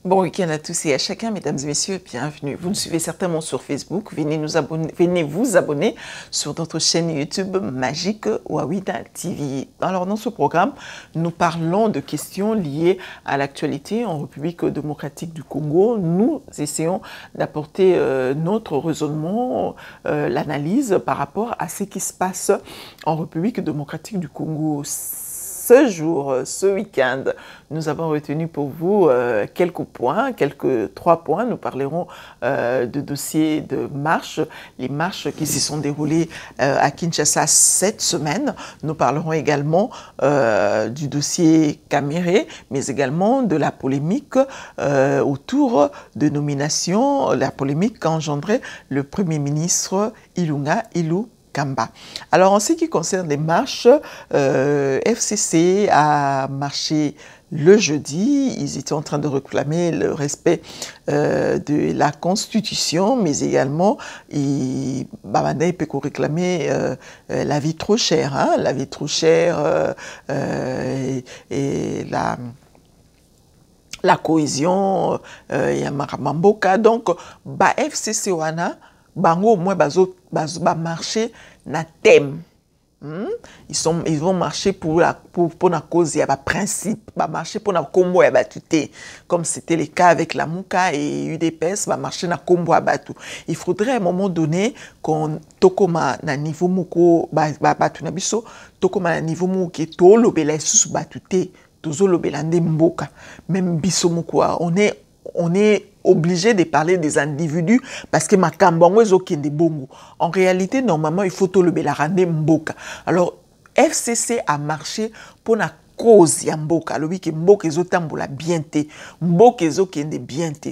Bon week-end à tous et à chacun, mesdames et messieurs, bienvenue. Vous nous suivez certainement sur Facebook, venez vous abonner sur notre chaîne YouTube Magique Wawida TV. Alors dans ce programme, nous parlons de questions liées à l'actualité en République démocratique du Congo. Nous essayons d'apporter notre raisonnement, l'analyse par rapport à ce qui se passe en République démocratique du Congo. Ce jour, ce week-end, nous avons retenu pour vous quelques points, trois points. Nous parlerons de dossiers de marche, les marches qui se sont déroulées à Kinshasa cette semaine. Nous parlerons également du dossier Caméré, mais également de la polémique autour de nomination, la polémique qu'a engendré le Premier ministre Ilunga Ilou Kamba. Alors, en ce qui concerne les marches, FCC a marché le jeudi. Ils étaient en train de réclamer le respect de la Constitution, mais également, Babanda peut réclamer la vie trop chère, hein, la vie trop chère et la cohésion, Yamaramamboka. Donc, FCC wana, bango au moins ba marcher na thème. Ils vont marcher pour la cause, il y a un principe, va marcher pour la combo ya batute, comme c'était le cas avec la Mouka et UDPS, va marcher na combo ya batu. Il faudrait à un moment donné qu'on tokoma na niveau moko batu na biso, tokoma na niveau moko ke to lobela sous batute, tozo lobela nde mboka, même biso moko on est obligé de parler des individus parce que makambango ezokende bongo. En réalité, normalement, il faut tout le belarande mboka. Alors, FCC a marché pour la cause ya mboka. Alors oui, que mboka ezotambola bien te, mboka ezokende bien te.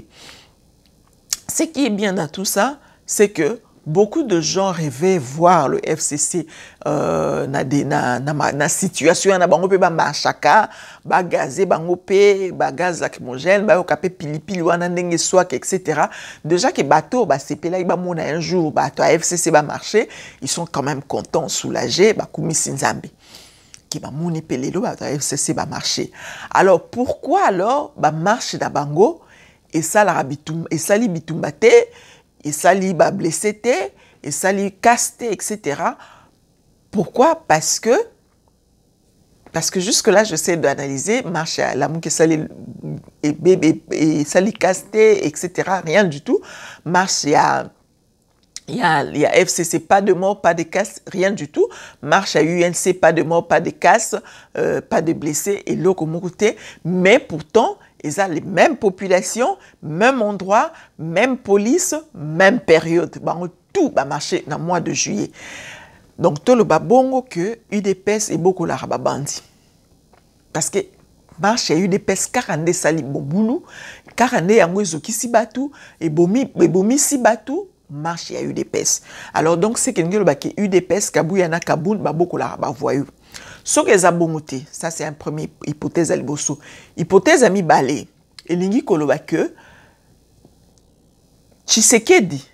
Ce qui est bien dans tout ça, c'est que beaucoup de gens rêvaient voir le FCC na situation na bango pe ba machaka ba gazé bango pe ba gaz lacrymogène ba okapé pilipili wana ndenge swak etc. Déjà que bateau ba sepela ba mona un jour bateau FCC ba marché, ils sont quand même contents, soulagés ba kumisi nzambe qui ba moni pelelo ba FCC ba marché. Alors pourquoi alors ba marche na bango et ça la bitum et ça li bitumbate et ça li ba blessé et ça li casté etc. Pourquoi? Parce que jusque là j'essaie d'analyser marche à l'amour que ça li et ça li casté etc. Rien du tout. Marche il y a FCC, pas de mort, pas de casse, rien du tout. Marche à UNC, pas de mort, pas de casse, pas de blessés et l'autre côté. Mais pourtant, ils ont les mêmes populations, même endroit, même police, même période. Tout va marcher dans le mois de juillet. Donc, tout le babongo que UDPS et beaucoup la rababandi. Parce que marche à UDPS 42 sali boboulou, 42 yango ezoki si batu, et bomi si batu, marche à UDPS. Alors donc c'est quelque chose qui UDPS kabuyana kaboun baboko la bavoyou. Ce que les abongoté, ça c'est un premier hypothèse à liboso. Hypothèse à mi balé. Et lingi koloba que Tshisekedi,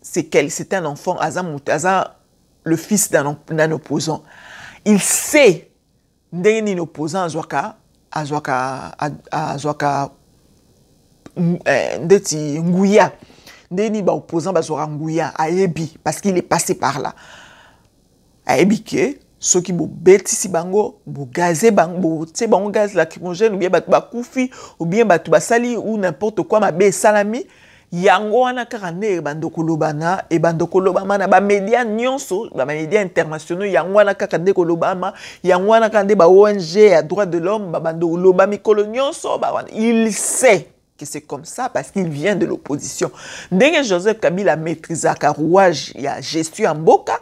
c'est un enfant, Aza le fils d'un opposant. Il sait d'un opposant Azwaka ndeti Nguya. Ndeni ba opposant bazora Nguya ayebi parce qu'il est passé par là. Ayebi que ceux qui bo beti si bango bo gazé bango tse bango gaz lacrymogène ou bien batu bakufi ou bien batu basali ou n'importe quoi ma be salami yango wana karane bandoko lobana e bandoko lobama na ba médias nyonso ba médias internationaux yango wana kakande ko lobama yango wana kande ba ONG à droit de l'homme ba bandoko lobami kolonyonso ba wana il sait que c'est comme ça parce qu'il vient de l'opposition. Ndenge Joseph Kabila maîtrise à rouage, il y a gestion en boka.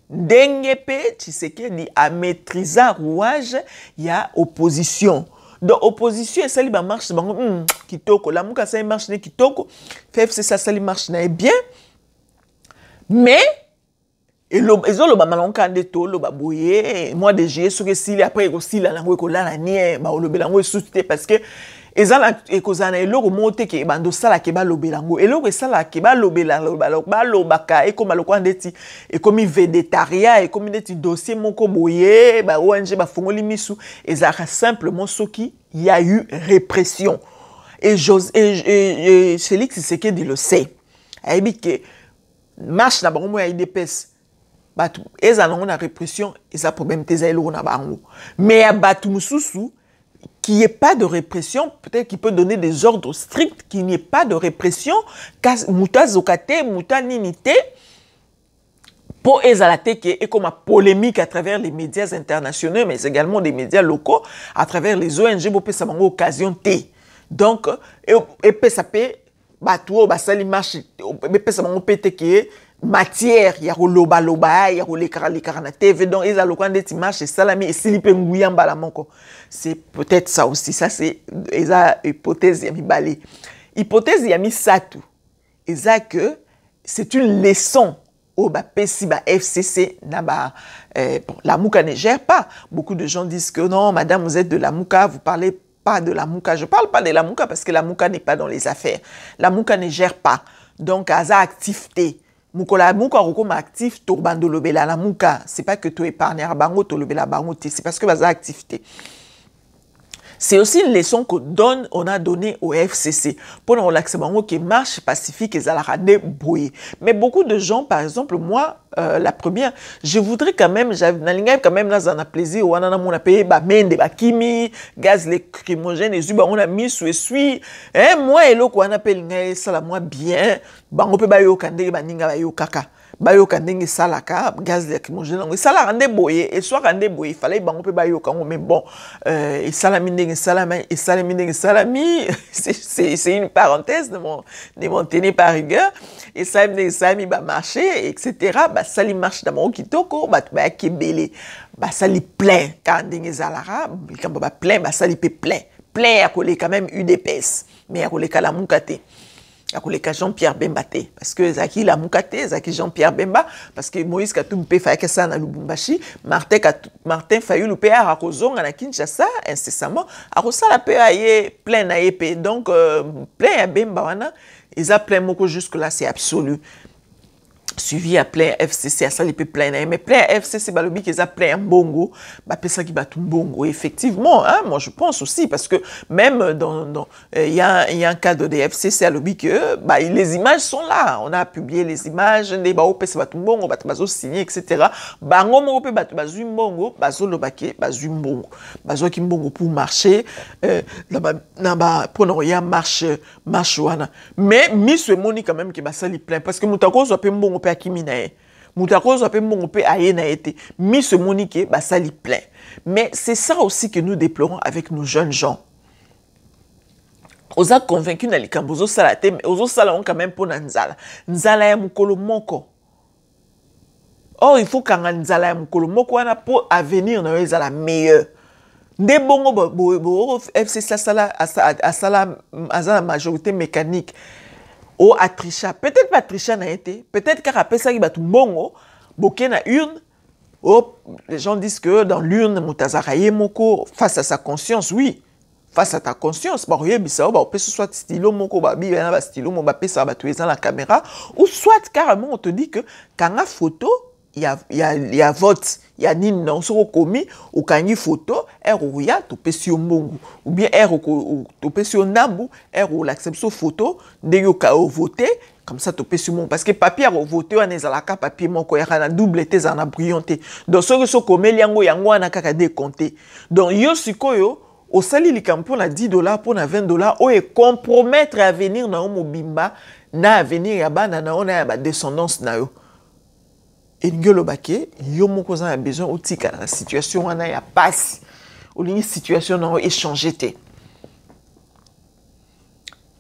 Ndenge pe Tshisekedi a maîtrisé rouage, il y a opposition. Donc opposition et ça li ba marche bango kitoko la muka ça marche ne kitoko. FFC ça li marche na bien. Mais et ils ont le bamalonka de to le baboye moi de juillet sur que s'il après aussi la langue ko la nie ba le belango soutité parce que ezala ekozana eloko mote ke bando sala ke ba lobelango eloko sala ke ba lobelango ba lobaka e comme lokwa ndeti e comme végétarien e comme ndeti dossier moko boye ba ONG ba fongoli misu ezaka simplement soki il y a eu répression Et Félix Tshisekedi le sait. Il dit que marche na bango ya IDPS. Batu ezalongo na répression, eza problème teza elo na bango. Mais ya batu mususu qu'il n'y ait pas de répression, peut-être qu'il peut donner des ordres stricts, qu'il n'y ait pas de répression, car muta zokate, muta ninite, pour ezalate qui est comme une polémique à travers les médias internationaux, mais également des médias locaux, à travers les ONG, pour ça mango occasion T. Donc, et ça peut, bateau, basali marche, et ça mango pété qui est matière, il y a loba loba, il y a les karanate, donc ils ont le coin des images et salami et silipe nguyamba la manko. C'est peut-être ça aussi, ça c'est une hypothèse yami balé. Hypothèse yami satu, eza que c'est une leçon au PESI, FCC, la Mouka ne gère pas. Beaucoup de gens disent que non, madame, vous êtes de la Mouka, vous parlez pas de la Mouka. Je parle pas de la Mouka parce que la Mouka n'est pas dans les affaires. La Mouka ne gère pas. Donc, à sa activité, Moukola Mouka rokoma actif torbando lobela la Mouka. C'est pas que tu épargnes à bango to lobela bango, c'est parce que sa activité. C'est aussi une leçon qu'on a donnée au FCC pour nous relaxer qui marche pacifique et zalarade brouillé. Mais beaucoup de gens, par exemple, moi, la première, je voudrais quand même, dans un plaisir, on a payé mende, kimi, gaz lacrymogène, et on a mis sous essuie. Moi, et l'autre, on appelle ça la moi bien, on peut bayo kande, baninga bayo kaka. Bayo kandenge salaka gaz lacrymogène et ça la rendait boyé et soit rendait boyé fallait bango pe bayo kango mais bon et salami ndenge salami et salami ndenge salami c'est une parenthèse de mon tenir par rigueur et ça ndenge salami ba marcher etc. Ba sali marche dans mon kitoko ba kebele ba sali plein quand ndenge zalara quand ba plein ba sali pe plein à coller quand même UDPS mais à coller la mukate. Il y a Jean-Pierre Bemba parce que Zaki la Moukate, Zaki Jean-Pierre Bemba parce que Moïse Katumpe fait que ça na Lubumbashi, Martin Fayulu pe à Rakozong à Kinshasa incessamment, à Rosala pe aye plein na épée donc plein à Bemba wana, ils a plein moko jusque là c'est absolu. Suivi à plein FCC à ça les plein mais plein FCC balobi qu'ils a plein bongo bah ça qui bat tout bongo effectivement hein, moi je pense aussi parce que même dans il y a un cadre de FCC à lobby que bah les images sont là, on a publié les images des ba opé ça tout bongo ba bazo signé etc. bango mo opé ba bazu bongo bazo lobake bazu bongo bazo ki bongo pour marcher là bas pour no ya marche wana mais Miss Moni quand même qui ba sali plein parce que mutako so pe bongo pe akiminae mutako so pe bongo pe ayena été Miss Monique ba sali plein mais c'est ça aussi que nous déplorons avec nos jeunes gens. Oza convaincu na likambo zo sala te mais ozo sala on quand même pour nzala ya mukolo moko. Or il faut kanga nzala ya mukolo moko wana pour avenir na yo la meilleure. Nde bongo bo FCC sala asala azala majorité mécanique o atrisha peut-être pas trisha na été peut-être car après ça qui ba tout bongo boké na urne. Oh, les gens disent que dans l'urne mutazaraye moko face à sa conscience oui. Face à ta conscience, bah on peut soit stylo moko babi ba stylo mo ba pesa ba tuer dans la caméra ou soit carrément on te dit que quand la photo il y a vote il y a ni non so commis ou quand une photo erouya to pesi mbongo ou bien to pesi ndambu ou l'acception photo de yo ka voter comme ça to pesi mbongo parce que papier a voter on ezalaka papier moko ya na double te za na brillanté donc so komeli yango na kaka décompté donc yo sikoyo au sali likampo na $10 pour na $20 o e compromettre avenir na mobimba na avenir ya bana na ona ya ba descendance na yo et ngelo baké yo moko za besoin otika la situation wana ya passe ou ligne situation na échanger té.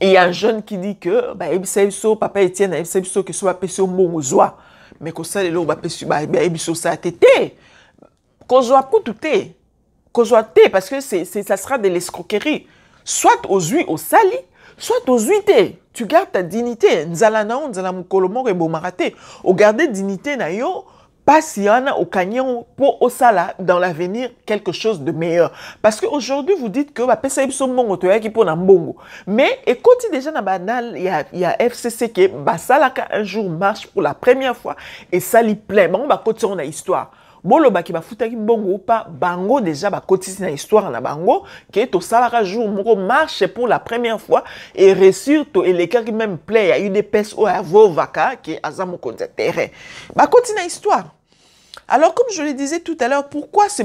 Et il y a un jeune qui dit que bah ebiso papa Etienne ebiso que soit peso mbongo zwa mais ko sali lo ba peso ba ebiso sa tété ko zwa kutu té parce que ça sera de l'escroquerie. Soit aux huiles au sali, soit aux huiles. Tu gardes ta dignité. Nzala na nzala mukolomo rebo marate. Au garder dignité na yo, pas si y en a au canyon pour au sala dans l'avenir quelque chose de meilleur. Parce qu'aujourd'hui vous dites que pesa ibso mbongo to yaki pour na mbongo. Mais écoutez déjà na banal il y a FCC qui basalaka un jour marche pour la première fois et sali plein. Bon ba côté on a histoire. bolo ba ki ba futaki mbongo pa bango déjà ba kotisi na histoire na bango que to salara jour moko marche pour la première fois et réussir to eleka qui même play à UDPS ou à Vovaka qui azamo konza terrain ba kotisi na histoire. Alors, comme je le disais tout à l'heure, pourquoi ce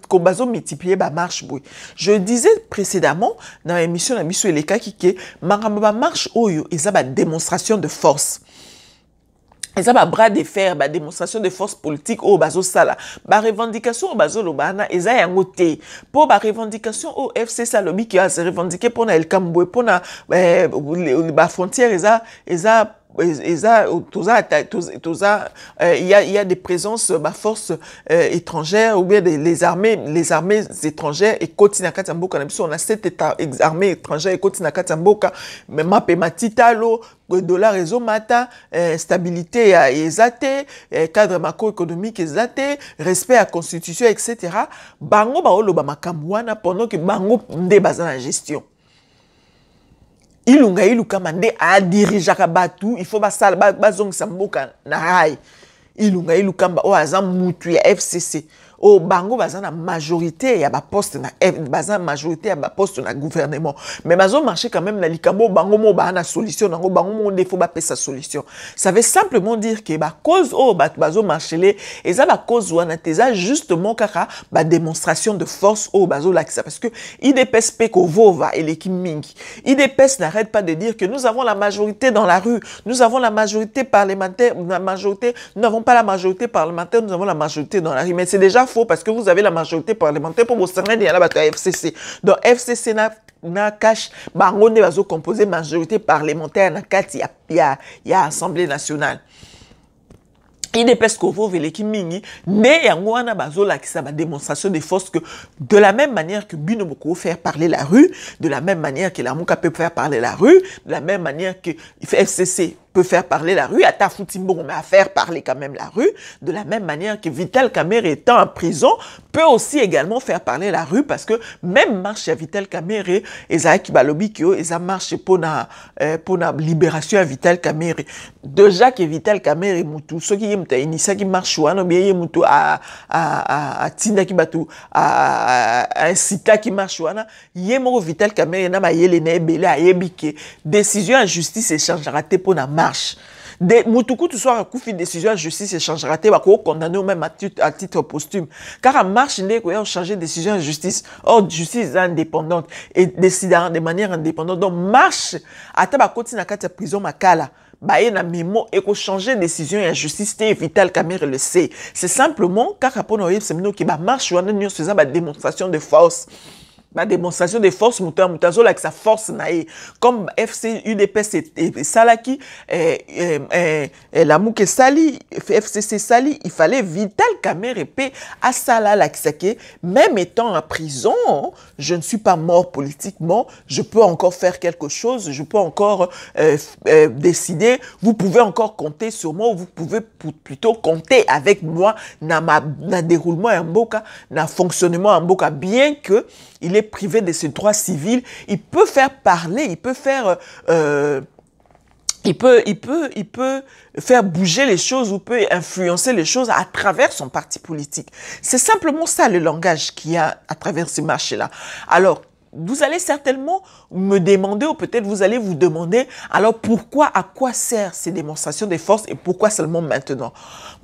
combazo multiplier ba marche boy? Je disais précédemment dans l'émission la mission eleka qui que maramba marche oyo ils a ba démonstration de force. Ils ont un bras de fer, une démonstration de force politique au bazo sala. Ba revendication au bazo lobana, ils ont un côté. Pour ba revendication au FC Salobi qui a se revendiqué pour na El Cambo pour na ba frontière, il y a des présences ma force étrangère ou bien les armées étrangères et continent Katamboka on a cette armée étrangère et continent Katamboka mais mapé matitalo dollar réseau mata stabilité à ezate cadre macroéconomique ezate respect à constitution etc. bango ba oloba makamwana pendant que bango nde baza na gestion. Ilunga iluka mande a dirija batu il faut basala bazong samboka na rai ilunga iluka mba o azam mutu ya FCC o bango bazana majorité ya ba poste na bazana majorité ya ba poste na gouvernement mais bazo marcher quand même na likambo bango mo ba na solution nango bango mo défaut ba pesa solution ça veut simplement dire que ba cause o bazo marcher et ça ba cause wana teza justement kaka ba démonstration de force o bazo lakisa parce que IDPS peko vova et l'équipe mingi IDPS n'arrête pas de dire que nous avons la majorité dans la rue, nous avons la majorité parlementaire, nous n'avons pas la majorité parlementaire, nous avons la majorité dans la rue mais c'est déjà faux parce que vous avez la majorité parlementaire pour vous servir de la FCC. Donc FCC na cache bango ne bazo composer majorité parlementaire na kati ya Assemblée nationale. Il est presque au qui mingi, mais yango wana bazola qui ça va démonstration de force que de la même manière que Bino Boko faire parler la rue, de la même manière que la Mouka peut faire parler la rue, de la même manière que FCC peut faire parler la rue, à Tafoutimbo, mais à faire parler quand même la rue, de la même manière que Vital Kamerhe étant en prison, peut aussi également faire parler la rue, parce que même marche à Vital Kamerhe, Ezaaki Balobi Kyo, Eza marche pour la libération à Vital Kamerhe. Déjà que Vital Kamerhe, Moutou, ceux qui ont initié qui marche, ou bien Moutou à Tinda qui batou, à un sita qui marche, Yemo Vital Kamerhe, Nama Yelene Bele, à Yebike, décision en justice échangera pour la marche. De Moutoukou, tu sois un coup de décision en justice échangera condamné au même à titre posthume. Car en marche, il a changé de décision en justice. Or, justice est indépendante et décide de manière indépendante. Donc, marche, à tabakoti na kati prison makala. Baye na memo et ko changer décision et justice té Vital Kamerhe le sait. C'est simplement car rapport au c'est nous qui ba marche ou en faisant ba démonstration de force. La démonstration de force Moutazo avec sa force naïe comme FC UDPS et Salaki la Mouke Sali FCC Sali il fallait Vital Kamerhe à Sala Laksake même étant en prison je ne suis pas mort politiquement je peux encore faire quelque chose je peux encore décider vous pouvez encore compter sur moi vous pouvez plutôt compter avec moi dans déroulement en boka dans fonctionnement en boka bien que il est privé de ses droits civils, il peut faire parler, il peut faire, il peut faire bouger les choses ou peut influencer les choses à travers son parti politique. C'est simplement ça le langage qu'il y a à travers ces marchés-là. Alors, vous allez certainement me demander, ou peut-être vous allez vous demander, alors pourquoi, à quoi servent ces démonstrations de force et pourquoi seulement maintenant?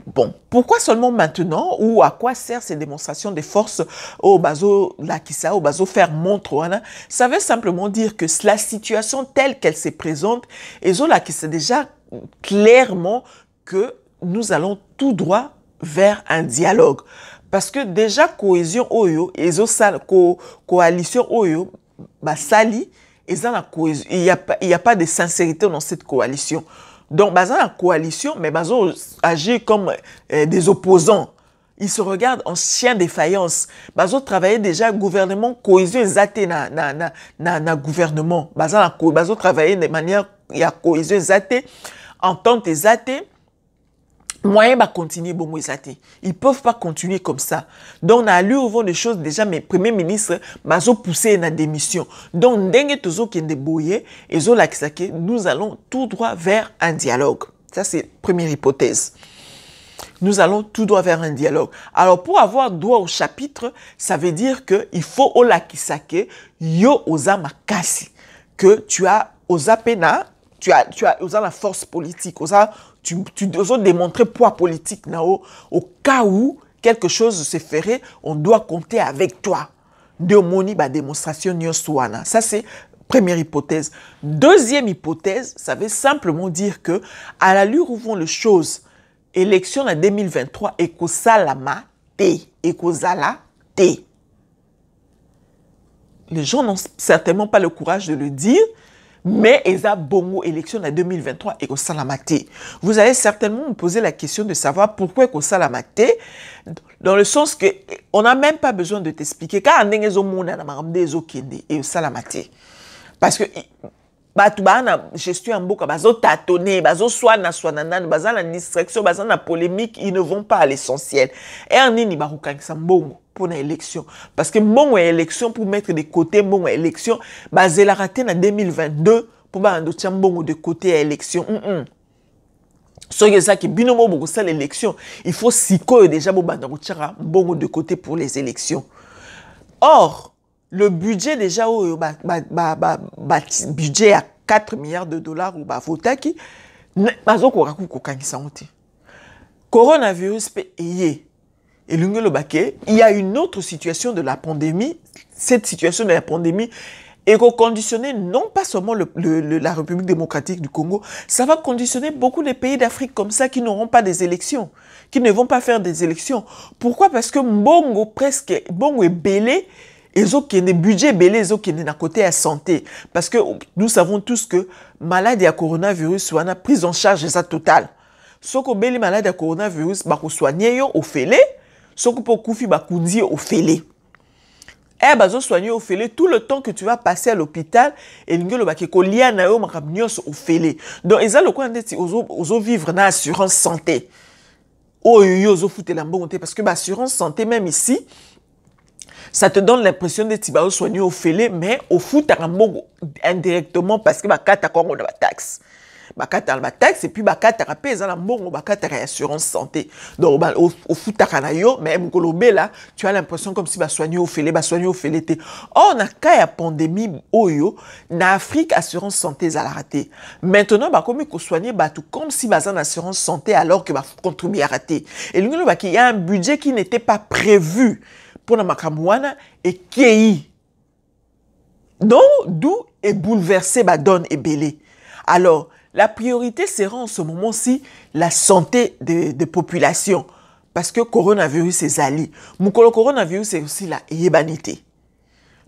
Bon, pourquoi seulement maintenant ou à quoi servent ces démonstrations de force au bazo Lakissa, au bazo faire montre? Ça veut simplement dire que la situation telle qu'elle se présente, et Lakissa déjà clairement que nous allons tout droit vers un dialogue. Parce que déjà, cohésion Oyo, et coalition Oyo, Sali, il n'y a pas de sincérité dans cette coalition. Donc, dans la coalition, mais ils agit comme des opposants. Ils se regardent en chien de faïence. Ils travaillent déjà gouvernement, cohésion zaté na gouvernement. Ils travaillent de manière, il y a cohésion zaté, entente zaté. Moyen va continuer bon moïsati. Ils peuvent pas continuer comme ça. Donc on a lu au fond des choses déjà mes premiers ministres bazo poussé na démission. Donc dengue tozo qui débrouillé et zo nous allons tout droit vers un dialogue. Ça c'est première hypothèse. nous allons tout droit vers un dialogue. Alors, pour avoir droit au chapitre, ça veut dire qu'il faut olakisake yo oza makasi, que tu as oza pena, tu as oza la force politique, oza, tu dois démontrer poids politique au cas où quelque chose se ferait, on doit compter avec toi. De moni ba démonstration nyoswana. Ça c'est première hypothèse. Deuxième hypothèse, ça veut simplement dire que à l'allure où vont les choses, élection en 2023 ekosalama te, ekozala te. Les gens n'ont certainement pas le courage de le dire, mais eza bongo élection en 2023 ekosalama te. Vous allez certainement me poser la question de savoir pourquoi ekosalama te, dans le sens que on n'a même pas besoin de t'expliquer car ndenge ezomona na makambo ezokende ekosalama te. Parce que batu bana gestion en mboka bazo tâtonner, bazo swana nan, baza la distraction, baza la polémique, ils ne vont pas à l'essentiel. Et en nini barukangisa mbongo pour la élection parce que mbongo élection pour mettre de côté mbongo élection basé la raté en 2022 pour ba ndo tia mbongo de côté à élection. Soyez ça qui binomo beaucoup ça l'élection, il faut siko déjà bo banda tia mbongo de côté pour les élections. Or le budget déjà budget à 4 milliards de dollars ou vota qui coronavirus il y a une autre situation de la pandémie. Cette situation de la pandémie est conditionnée non pas seulement la République démocratique du Congo, ça va conditionner beaucoup de pays d'Afrique comme ça qui n'auront pas des élections, qui ne vont pas faire des élections. Pourquoi? Parce que Mbongo est belé. Des budgets belés na côté à santé parce que nous savons tous que maladie à coronavirus soit une prise en charge ça totale. Soko beli maladie à coronavirus ba ko soigner yo au félé, soko po kufi ba kunzi au félé. Eh bazo soigner au félé tout le temps que tu vas passer à l'hôpital et ngelo ba ke ko lia na yo makam nyos au félé. Donc eza le quoi ndeti ozo vivre na assurance santé. Oh yo ozo fouter la mbongo parce que ba assurance santé même ici ça te donne l'impression de tu soigner au félé, mais au foot, indirectement parce que tu as une taxe. Tu as une taxe et puis tu as une assurance santé. Donc, au foot, même tu as l'impression comme si tu soigner au félé. Or, on a une pandémie, en Afrique, assurance santé, ça a raté. Maintenant, comme tu soigner comme si tu as une assurance santé alors que tu contribuer à rater. Et il y a un budget qui n'était pas prévu pour la makamouana et qui donc d'où est bouleversé ba donne et belé. Alors la priorité sera en ce moment-ci la santé des populations parce que coronavirus est zali. Mukolo coronavirus c'est aussi la yebanité.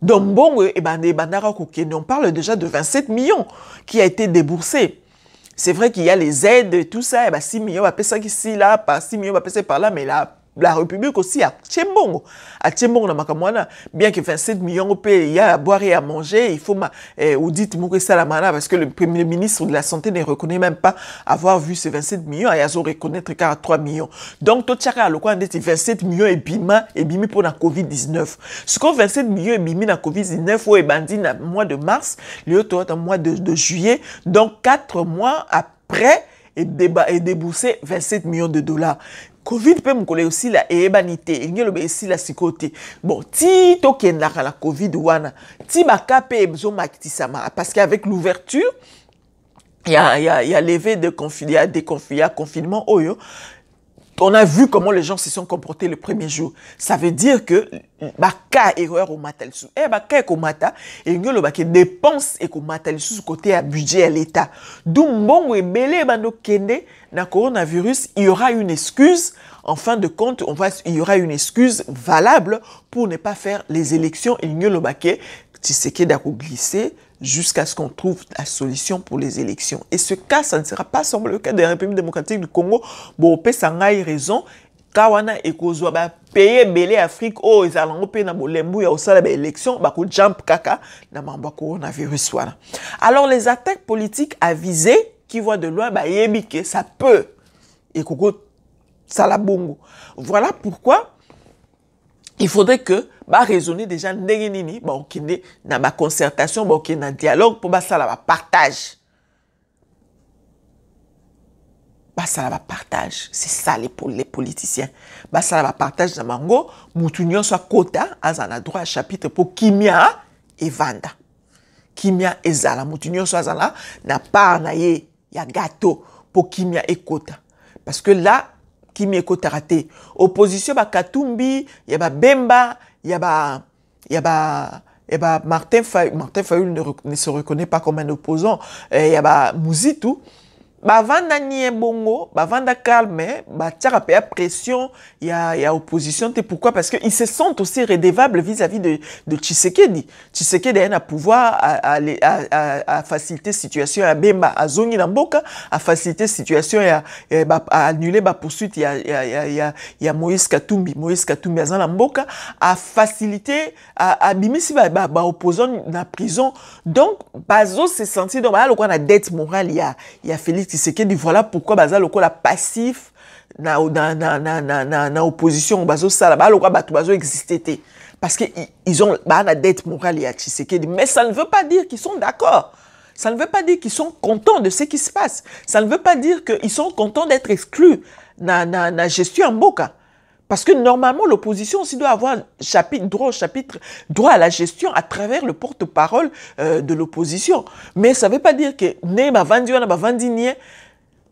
Donc bon on parle déjà de 27 millions qui a été déboursé. C'est vrai qu'il y a les aides et tout ça, et 6 millions, ça ici là, par 6 millions, par là, mais là la République aussi à Tchembongo. À Tchembongo, bien que 27 millions au pays, il y a à boire et à manger, il faut ou dites parce que le Premier ministre de la Santé ne reconnaît même pas avoir vu ces 27 millions, et il y a reconnaître qu'à 3 millions. Donc, tout chacun a le coin d'être 27 millions et bimi pour la Covid-19. Ce qu'on 27 millions et bimi la Covid-19, ou est bandit dans mois de mars, le mois de juillet, donc 4 mois après, et déboursé 27 millions de dollars. Covid peut me coller aussi la ébanité, il y a aussi la psychoté. Bon, ti token la Covid wana, ti baka pe besoin maktisama parce qu'avec l'ouverture, il y a levé de confinement oyo. On a vu comment les gens se sont comportés le premier jour. Ça veut dire que baka erreur au matal sous. Baka ko mata et ngolo baka dépense et ko matal sous côté à budget à l'état. D'où mbongo et belé bando kende na coronavirus, il y aura une excuse. En fin de compte, il y aura une excuse valable pour ne pas faire les élections. Et ngolo baka Tshisekedi a glissé jusqu'à ce qu'on trouve la solution pour les élections. Et ce cas, ça ne sera pas seulement le cas de la République démocratique du Congo. Bon, on a raison. Kawana et Kozwa, payer belé Afrique, oh, ils allont payer na bolembu ya osala ba élection, ba ko jump kaka na mamba coronavirus wana. Alors les attaques politiques avisées qui voient de loin, bah yebike, ça peut et koko salabongo. Voilà pourquoi il faudrait que raisonner déjà ndengenini ba okende na ba concertation, ba okende na dialogue pour ba sala ba partage. bah ça va partage. C'est ça les politiciens. Bah ça va partage dans mango. Moutounion soit quota, azana droit à chapitre pour kimia et vanda. Kimia et zala. Moutounion soit zala, n'a pas na ye, ya gâteau pour kimia et quota. Parce que là, kimia et quota raté. Opposition, bah Katumbi, y a bah Bemba, y a Martin Fayulu ne se reconnaît pas comme un opposant. Il y a Mouzitou. Vanda nie bongo, vanda calme, tiara paya pression, il y a opposition. Pourquoi? Parce qu'ils se sentent aussi redevables vis-à-vis de Tshisekedi. Tshisekedi a un pouvoir à faciliter la situation à Bemba, à Zongi Namboka, à faciliter la situation à annuler la poursuite. Il y a Moïse Katumbi à Zanamboka, à faciliter, à bimisi opposant dans la prison. Donc, Bazo se sentit donc, on a dette morale, il y a Félix Tshisekedi, voilà pourquoi Baza loko la passif na opposition Bazo sala ba loko Bazo existait parce que ils ont la dette morale à Tshisekedi, mais ça ne veut pas dire qu'ils sont d'accord. Ça ne veut pas dire qu'ils sont contents de ce qui se passe. Ça ne veut pas dire qu'ils sont contents d'être exclus na gestion en Mboka. Parce que normalement, l'opposition aussi doit avoir droit à la gestion à travers le porte-parole de l'opposition. Mais ça ne veut pas dire que ne ba vandi wana ba vandi nie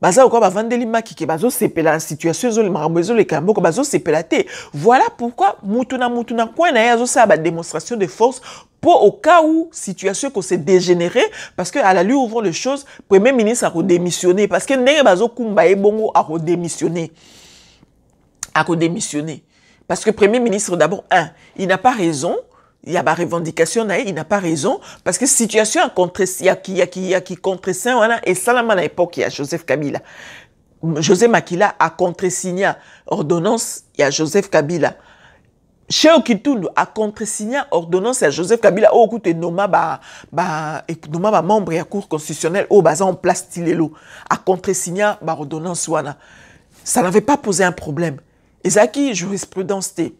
baza ko ba vandeli maki ke bazo sepela la situation zo le marabozo le kambo ko bazo sepela te. Voilà pourquoi mutuna kwa na yazo sa ba démonstration de force pour au cas où situation ko s'est dégénérée parce que à la lueur ouvre les choses, premier ministre a redémissionné parce que ndenge bazo kumba e bongo a redémissionné. À démissionner. Parce que le Premier ministre, d'abord, il n'a pas raison. Il y a ma revendication, il n'a pas raison. Parce que situation a contre qui contre ça, et ça, à l'époque, il y a Joseph Kabila. José Makila a contre-signé ordonnance, il y a Joseph Kabila. Chez Okitundu a contre-signé ordonnance à Joseph Kabila. Au coup de nomma membre de la Cour constitutionnelle, au bazar en place Tilelo, a contre-signé ordonnance wana. Ça n'avait pas posé un problème. Et ça qui jurisprudence t.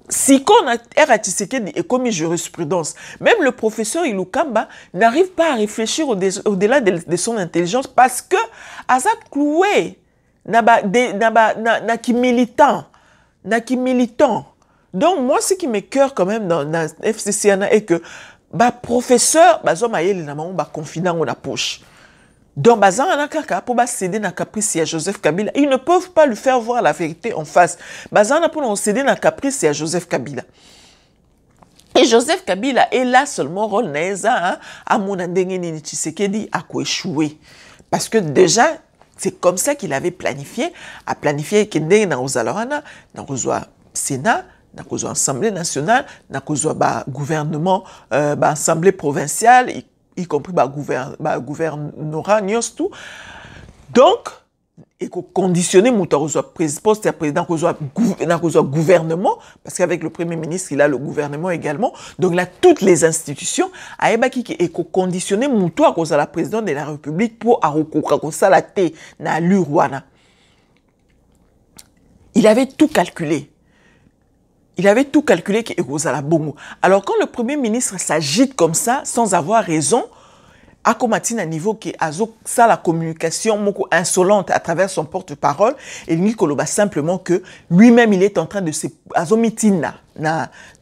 Si qu'on a Tshisekedi et comme jurisprudence, même le professeur Ilukamba n'arrive pas à réfléchir au-delà de son intelligence parce que Aza cloué n'a qui militant. Donc moi ce qui m'écoeure quand même dans FCCNA est que professeur Bazomayeli n'a pas confinement dans la poche. Donc, pour céder na caprice à Joseph Kabila, ils ne peuvent pas lui faire voir la vérité en face. Pour céder na caprice à Joseph Kabila. Et Joseph Kabila est là seulement rôle naïsa à mon ndengeni Tshisekedi a échoué. Parce que déjà, c'est comme ça qu'il avait planifié, à planifier qu'il ndenge na ozalorana, na kozwa Sénat, na kozwa Assemblée nationale, na kozwa gouvernement, Assemblée provinciale, y compris gouvernorat, tout. Donc, il faut conditionner mon poste de président, gouvernement, parce qu'avec le Premier ministre, il a le gouvernement également. Donc là, toutes les institutions, il faut conditionner mon la président de la République pour na l'Urwana. Il avait tout calculé. Il avait tout calculé qu'il était à bongo. Alors quand le Premier ministre s'agite comme ça, sans avoir raison, à combattre à niveau qui a ça la communication moko insolente à travers son porte-parole, et il dit simplement que lui-même il est en train de se azomitina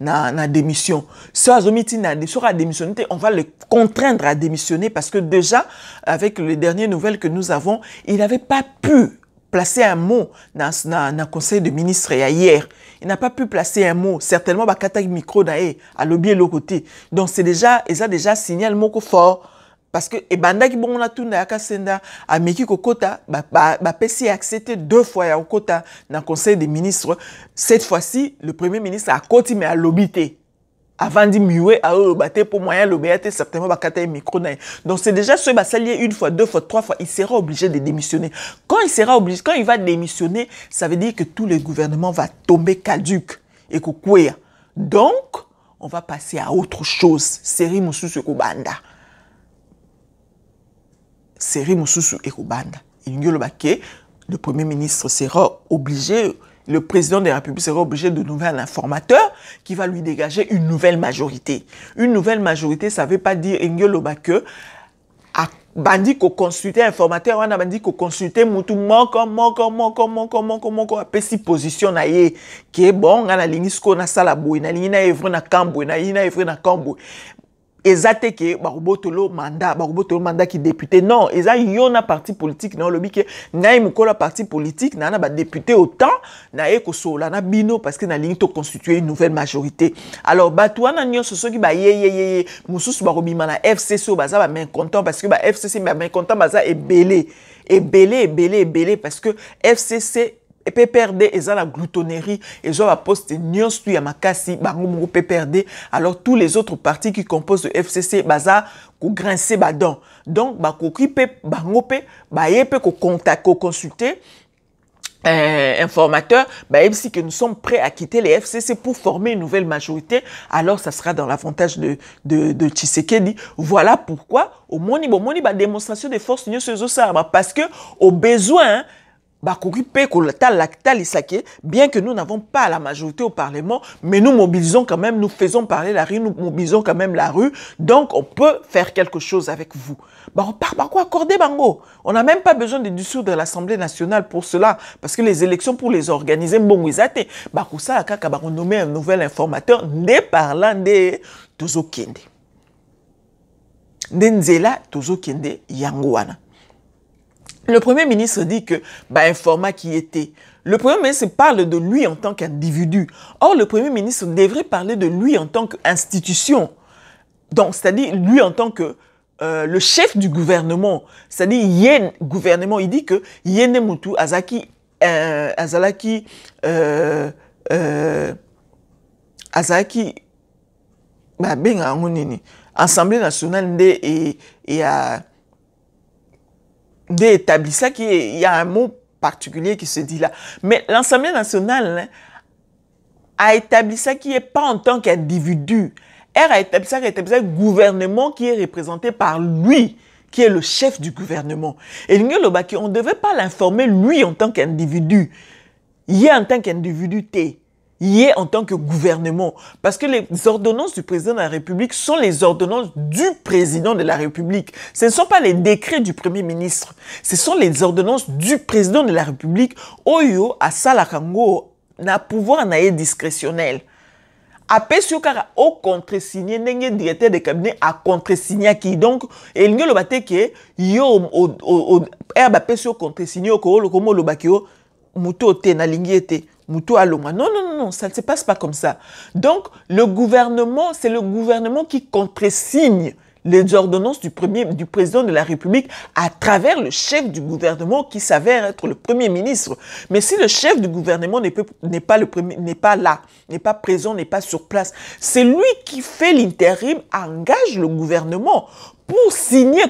na démission. Ce azomitina sera démissionné, on va le contraindre à démissionner parce que déjà avec les dernières nouvelles que nous avons, il n'avait pas pu placer un mot dans le conseil de ministres hier. Il n'a pas pu placer un mot. Certainement, il y a micro à l'objet de l'autre côté. Donc, c'est déjà, et ça déjà signal mot fort. Parce que, et banda qui bon la tourne à Kasenda, à Meki Kokota, PC a accepté 2 fois à Okota dans le conseil des ministres. Cette fois-ci, le premier ministre a continué à l'obiter. Avant de muer à eux, pour moyen l'obéité, certainement, micro. Donc, c'est déjà ce basalier 1 fois, 2 fois, 3 fois, il sera obligé de démissionner. Quand il va démissionner, ça veut dire que tout le gouvernement va tomber caduc et que donc, on va passer à autre chose. Série Moussousou Ekobanda. Série Moussousou Ekobanda. Le premier ministre sera obligé. Le président de la République sera obligé de trouver un informateur qui va lui dégager une nouvelle majorité. Une nouvelle majorité, ça ne veut pas dire que bandi ko consulter informateur wana bandi ko consulter mutu moko apesi position na ye ke bon nga na lingi sko na sala boy na lingi na evre na kambo na ina evre na kambo ezate ke bakobotolo mandat ki député non eza yo na parti politique na lobi ke ngai mukola parti politique na ba député autant na e ko sola na bino parce que na lingi to constituer une nouvelle majorité alors batouana nyonso soki ba ye mususu bakobima na FCC baza ba main content parce que ba FCC ba main content baza ebele parce que FCC et PPRD ils ont la gloutonnerie ils ont la poste nyonso ya makasi bango moko PPRD alors tous les autres partis qui composent le FCC baza ko grincer badon donc ba ko kipe bango pe ba yepe ko contact ko consulter informateur si que nous sommes prêts à quitter les FCC pour former une nouvelle majorité alors ça sera dans l'avantage de Tshisekedi. Voilà pourquoi au moni ba démonstration de force nyonso ça parce que au besoin bien que nous n'avons pas la majorité au Parlement, mais nous mobilisons quand même, nous faisons parler la rue, nous mobilisons quand même la rue, donc on peut faire quelque chose avec vous. Par quoi accorder bango? On n'a même pas besoin de dissoudre l'Assemblée nationale pour cela, parce que les élections pour les organiser, on nomme un nouvel informateur, ne parlant de Tozo Kende. Nzela Tozo Kende Yangoana. Le Premier ministre dit que, un format qui était. Le Premier ministre parle de lui en tant qu'individu. Or, le Premier ministre devrait parler de lui en tant qu'institution. Donc, c'est-à-dire lui en tant que le chef du gouvernement. C'est-à-dire, il y a un gouvernement, il dit que Yene Moutou Azaki, Azalaki, Azaki, Assemblée nationale et d'établir qu'il y a un mot particulier qui se dit là. Mais l'Assemblée nationale a établi ça qui n'est pas en tant qu'individu. Elle a établi ça un gouvernement qui est représenté par lui, qui est le chef du gouvernement. Et on ne devait pas l'informer lui en tant qu'individu. Il est en tant qu'individu, il est en tant que gouvernement. Parce que les ordonnances du président de la République sont les ordonnances du président de la République. Ce ne sont pas les décrets du Premier ministre. Ce sont les ordonnances du président de la République. Oyo a salakango na pouvoir na discrétionnel. Après ce cas, au contre-signé, n'engé directeur de cabinet a contre-signé qui donc et il le batte que yo au après ce contre-signé ko le komo le bakio muto te na lingiete. Moutou Aloma. Non, ça ne se passe pas comme ça. Donc, le gouvernement, c'est le gouvernement qui contresigne les ordonnances du président de la République à travers le chef du gouvernement qui s'avère être le Premier ministre. Mais si le chef du gouvernement n'est pas là, n'est pas présent, n'est pas sur place, c'est lui qui fait l'intérim, engage le gouvernement pour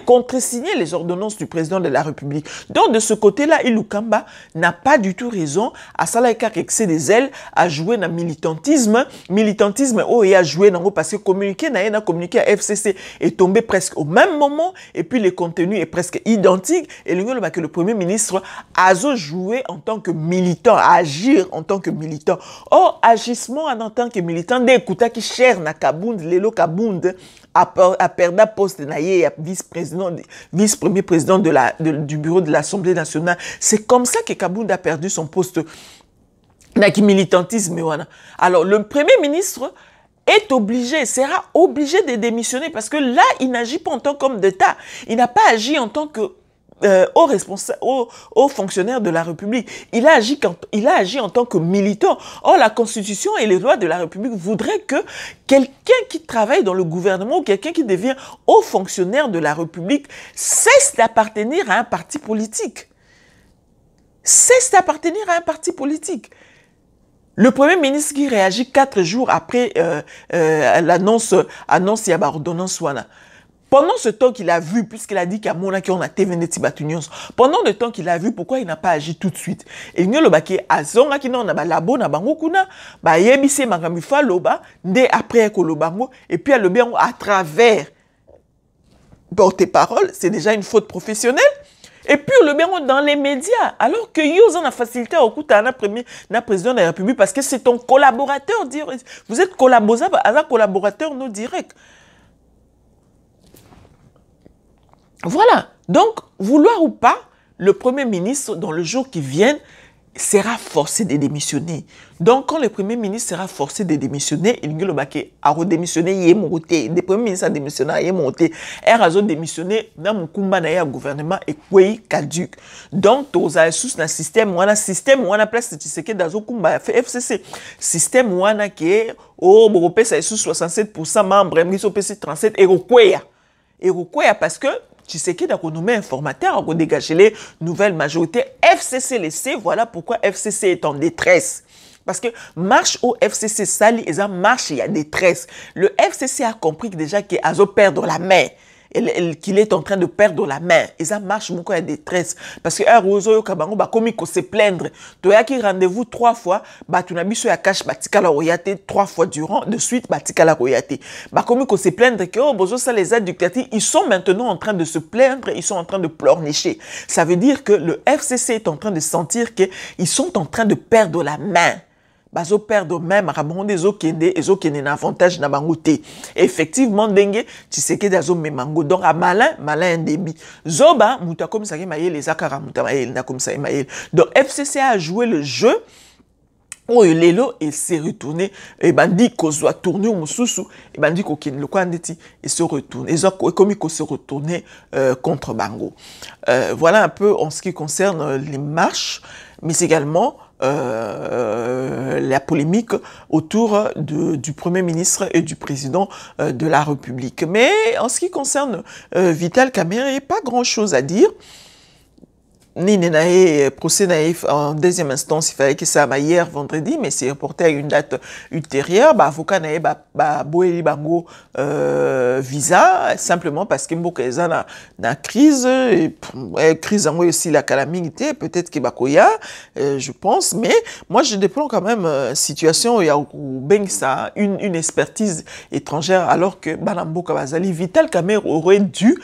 contresigner les ordonnances du président de la République. Donc, de ce côté-là, Ilukamba n'a pas du tout raison à Salaïka excès des ailes, à jouer dans le militantisme. Militantisme, et à jouer dans parce que communiquer à FCC est tombé presque au même moment, et puis le contenu est presque identique, et le Premier ministre a joué en tant que militant, à agir en tant que militant. Or, agissement en tant que militant, d'écouter qui cher na Kabound, Lelo Kabound, à perdre poste na vice-premier président du bureau de l'Assemblée nationale. C'est comme ça que Kabound a perdu son poste na militantisme. Alors, le Premier ministre est obligé, sera obligé de démissionner parce que là, il n'agit pas en tant qu'homme d'État. Il n'a pas agi en tant que aux fonctionnaires de la République. Il a agi en tant que militant. Or, la Constitution et les lois de la République voudraient que quelqu'un qui travaille dans le gouvernement ou quelqu'un qui devient haut fonctionnaire de la République cesse d'appartenir à un parti politique. Cesse d'appartenir à un parti politique. Le Premier ministre qui réagit 4 jours après l'annonce Yaba ordonnance Wana. Pendant ce temps qu'il a vu, puisqu'il a dit qu'à Monaki on a TVN Tibatunions, pendant le temps qu'il a vu, pourquoi il n'a pas agi tout de suite? Et nous le baké azonga qui n'en a pas labo na bango kuna, ba yebise magamifa loba, dès après que le bango, et puis le bien à travers porte-parole, c'est déjà une faute professionnelle. Et puis le bien dans les médias, alors que vous en a facilité au coup na président de la République parce que c'est ton collaborateur direct. Vous êtes collaborateur non direct. Voilà. Donc, vouloir ou pas, le Premier ministre, dans le jour qui vient, sera forcé de démissionner. Donc, quand le Premier ministre sera forcé de démissionner, il a redémissionné, il est monté. Le Premier ministre a démissionné, il est monté. Il a démissionné dans mon gouvernement et quoi caduc. Donc, tous les sous dans système, on a place tu sais que dans le FCC, système on a qui est au Européen, c'est sous 67% membres, ils ont 37 et quoi parce que tu sais que dans nos informateur, on dégage les nouvelles majorités FCC, voilà pourquoi FCC est en détresse. Parce que marche au FCC sali, et ça marche, il y a détresse. Le FCC a compris que déjà qu'il a perdre la main. Qu'il est en train de perdre la main. Et ça marche beaucoup à détresse. Parce que Roso Kabango, comme il se plaindre, tu as qui rendez-vous 3 fois, tu n'as mis sur la cache, tika la royauté 3 fois durant, de suite, tika la royauté. Comme il se plaindre que, ça, les éducatifs, ils sont maintenant en train de se plaindre, ils sont en train de pleurnicher. Ça veut dire que le FCC est en train de sentir qu'ils sont en train de perdre la main. Bazo perdre même rabon des qui n'a avantage na bangoté. Effectivement dengue tu sais que dazo memango donc à malin débit. Zoba muta comme ça maïe les akara muta maïe na comme ça maïe. Donc FCC a joué le jeu. Oh lelo il s'est retourné et bandi ko soit tourné au mususu et bandi ko kin le quoi ndeti et se retourne et comme il se retourner contre Bango. Voilà un peu en ce qui concerne les marches mais également la polémique autour du Premier ministre et du président de la République. Mais en ce qui concerne Vital Kamerhe, il n'y a pas grand-chose à dire. Procès naïf en deuxième instance, il fallait que ça aille hier vendredi, mais c'est reporté à une date ultérieure. Avocat naïf, Boeli Bango visa, simplement parce que Mboka na crise, crise en aussi la calamité, peut-être que Bakoya, je pense, mais moi je déplore quand même situation où il y a une expertise étrangère, alors que Banamboka Bazali, Vital Kamerhe aurait dû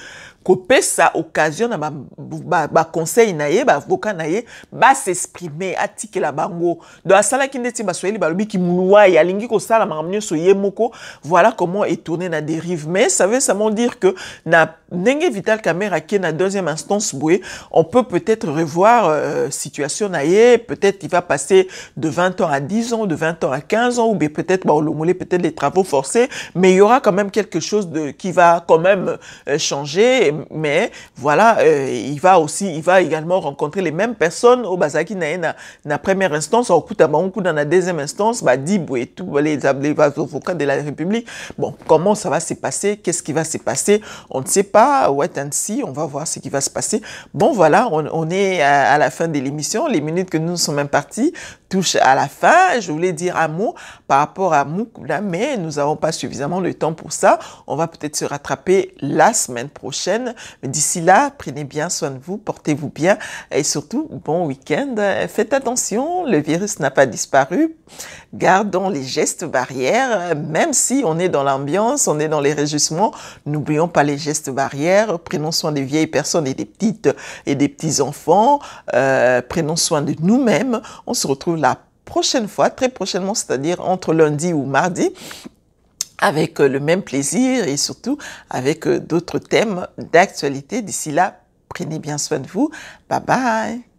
que ça occasion ba conseil naie ba avocat naie ba s'exprimer atike la bango do asala kindeti ba soyeli ba lobi ki mulwa ya lingi ko sala makamnyo so yemoko. Voilà comment est tourné na dérive. Mais ça veut seulement dire que na ndenge Vital Kamerhe qui na deuxième instance boué, on peut peut-être revoir situation naie, peut-être il va passer de 20 ans à 10 ans, de 20 ans à 15 ans ou bien peut-être ba olomolé peut-être les travaux forcés, mais il y aura quand même quelque chose qui va quand même changer. Mais voilà, il va également rencontrer les mêmes personnes au Bazaki na première instance, au coup dans la deuxième instance, Dibou et tout, les avocats de la République. Bon, comment ça va se passer? Qu'est-ce qui va se passer? On ne sait pas. Wait and see, on va voir ce qui va se passer. Bon, voilà, on est à la fin de l'émission. Les minutes que nous sommes imparties touchent à la fin. Je voulais dire un mot par rapport à Moukoula, mais nous n'avons pas suffisamment de temps pour ça. On va peut-être se rattraper la semaine prochaine. Mais d'ici là, prenez bien soin de vous, portez-vous bien et surtout, bon week-end. Faites attention, le virus n'a pas disparu. Gardons les gestes barrières, même si on est dans l'ambiance, on est dans les réjouissements. N'oublions pas les gestes barrières. Prenons soin des vieilles personnes et des petits enfants. Prenons soin de nous-mêmes. On se retrouve la prochaine fois, très prochainement, c'est-à-dire entre lundi ou mardi, avec le même plaisir et surtout avec d'autres thèmes d'actualité. D'ici là, prenez bien soin de vous. Bye bye.